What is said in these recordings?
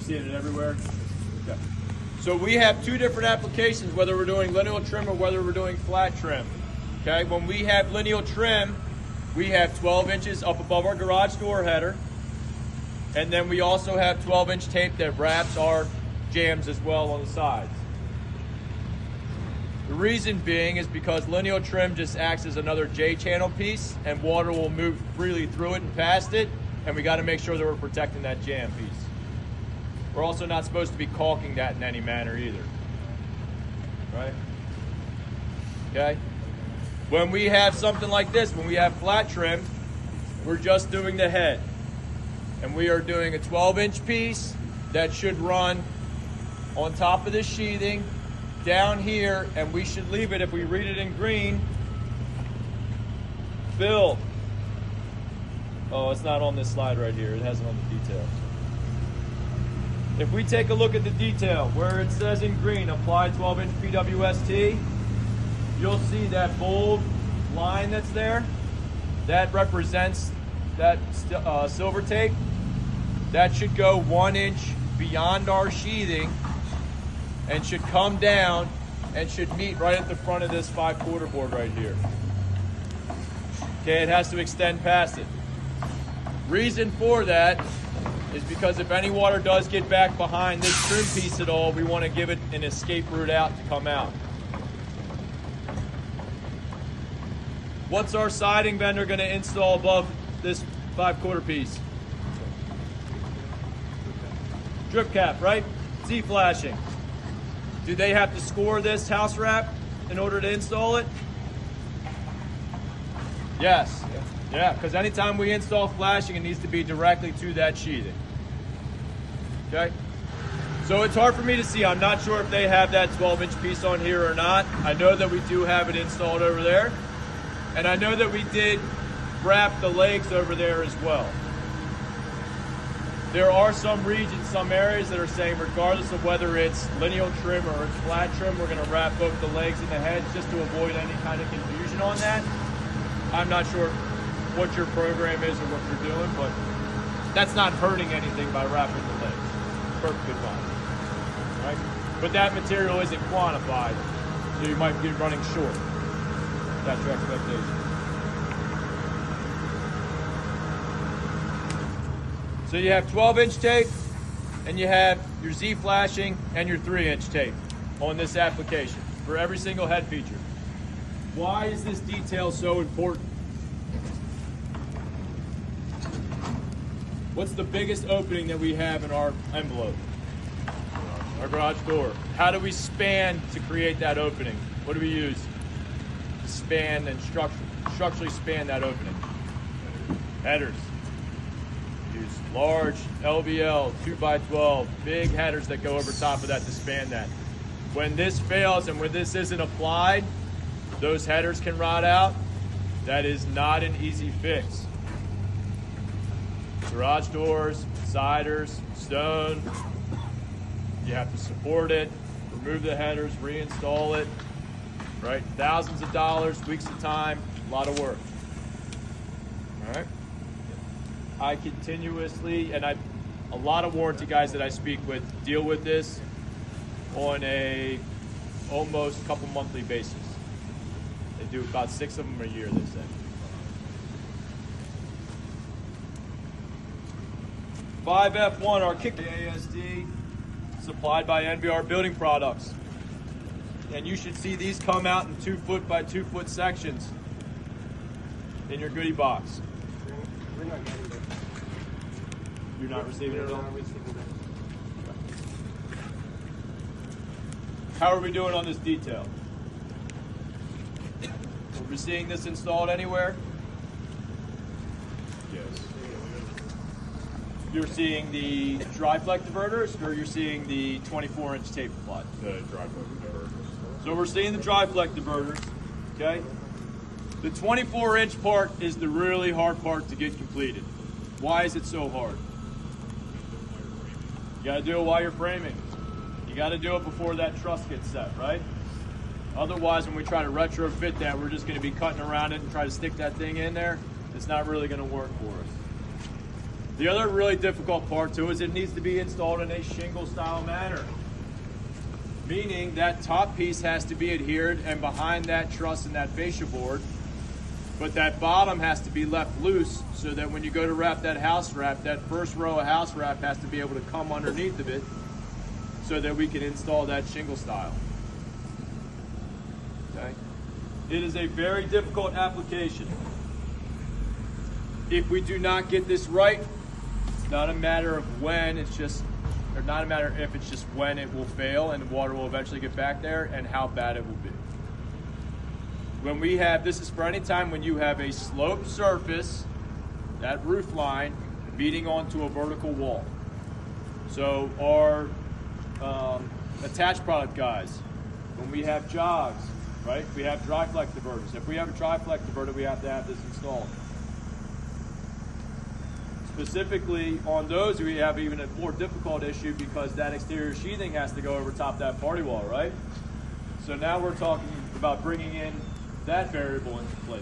You're seeing it everywhere? Okay. So we have two different applications, whether we're doing lineal trim or whether we're doing flat trim. Okay, when we have lineal trim, we have 12 inches up above our garage door header. And then we also have 12-inch tape that wraps our jambs as well on the sides. The reason being is because lineal trim just acts as another J-channel piece and water will move freely through it and past it, and we got to make sure that we're protecting that jamb piece. We're also not supposed to be caulking that in any manner either, right? Okay? When we have something like this, when we have flat trim, we're just doing the head. And we are doing a 12-inch piece that should run on top of this sheathing down here, and we should leave it, if we read it in green, fill. Oh, it's not on this slide right here. It has it on the detail. If we take a look at the detail, where it says in green, apply 12-inch PWST, you'll see that bold line that's there. That represents that silver tape. That should go 1 inch beyond our sheathing and should come down and should meet right at the front of this 5/4 board right here. Okay, it has to extend past it. Reason for that is because if any water does get back behind this trim piece at all, we want to give it an escape route out to come out. What's our siding vendor going to install above this 5/4 piece? Drip cap, right? Z-flashing. Do they have to score this house wrap in order to install it? Yes. Yeah, because anytime we install flashing, it needs to be directly to that sheathing. Okay? So it's hard for me to see. I'm not sure if they have that 12-inch piece on here or not. I know that we do have it installed over there. And I know that we did wrap the legs over there as well. There are some regions, some areas that are saying regardless of whether it's lineal trim or it's flat trim, we're going to wrap both the legs and the heads just to avoid any kind of confusion on that. I'm not sure what your program is or what you're doing, but that's not hurting anything by wrapping the legs. Perfectly fine. Right? But that material isn't quantified, so you might be running short. That's your expectation. So you have 12-inch tape, and you have your Z-flashing and your 3-inch tape on this application for every single head feature. Why is this detail so important? What's the biggest opening that we have in our envelope? Our garage door. How do we span to create that opening? What do we use to span and structurally span that opening? Headers. Use large LVL 2x12, big headers that go over top of that to span that. When this fails and when this isn't applied, those headers can rot out. That is not an easy fix. Garage doors, siders, stone, you have to support it, remove the headers, reinstall it, right? Thousands of dollars, weeks of time, a lot of work. All right? I continuously, and a lot of warranty guys that I speak with deal with this on a almost couple monthly basis. They do about 6 of them a year, they say. 5F1, our kick ASD, supplied by NVR Building Products. And you should see these come out in 2 foot by 2 foot sections in your goodie box. We're not getting it. You're not receiving it at all? How are we doing on this detail? Are we seeing this installed anywhere? Yes. You're seeing the dry-flex diverters, or you're seeing the 24-inch tape applied? The dry-flex diverters. So we're seeing the dry-flex diverters, okay? The 24-inch part is the really hard part to get completed. Why is it so hard? You gotta do it while you're framing. You gotta do it before that truss gets set, right? Otherwise, when we try to retrofit that, we're just gonna be cutting around it and try to stick that thing in there. It's not really gonna work for us. The other really difficult part too is it needs to be installed in a shingle style manner. Meaning that top piece has to be adhered and behind that truss and that fascia board, but that bottom has to be left loose so that when you go to wrap that house wrap, that first row of house wrap has to be able to come underneath of it so that we can install that shingle style. Okay? It is a very difficult application. If we do not get this right, it's not a matter of when, it's just, or not a matter if, it's just when it will fail and the water will eventually get back there and how bad it will be. When we have, this is for any time when you have a sloped surface, that roof line beating onto a vertical wall. So our attached product guys, when we have jogs, right? We have dry flex diverters. If we have a dry flex diverter, we have to have this installed. Specifically on those, we have even a more difficult issue because that exterior sheathing has to go over top that party wall, right? So now we're talking about bringing in that variable into place.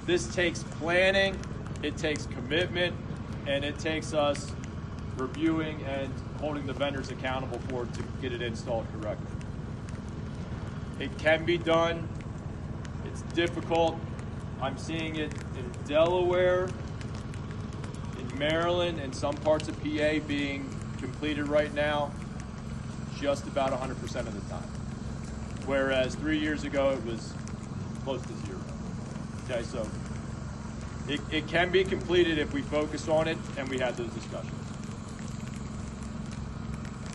This takes planning, it takes commitment, and it takes us reviewing and holding the vendors accountable for it to get it installed correctly. It can be done. It's difficult. I'm seeing it in Delaware, in Maryland, and some parts of PA being completed right now just about 100% of the time. Whereas 3 years ago, it was close to zero. Okay, so it can be completed if we focus on it and we have those discussions.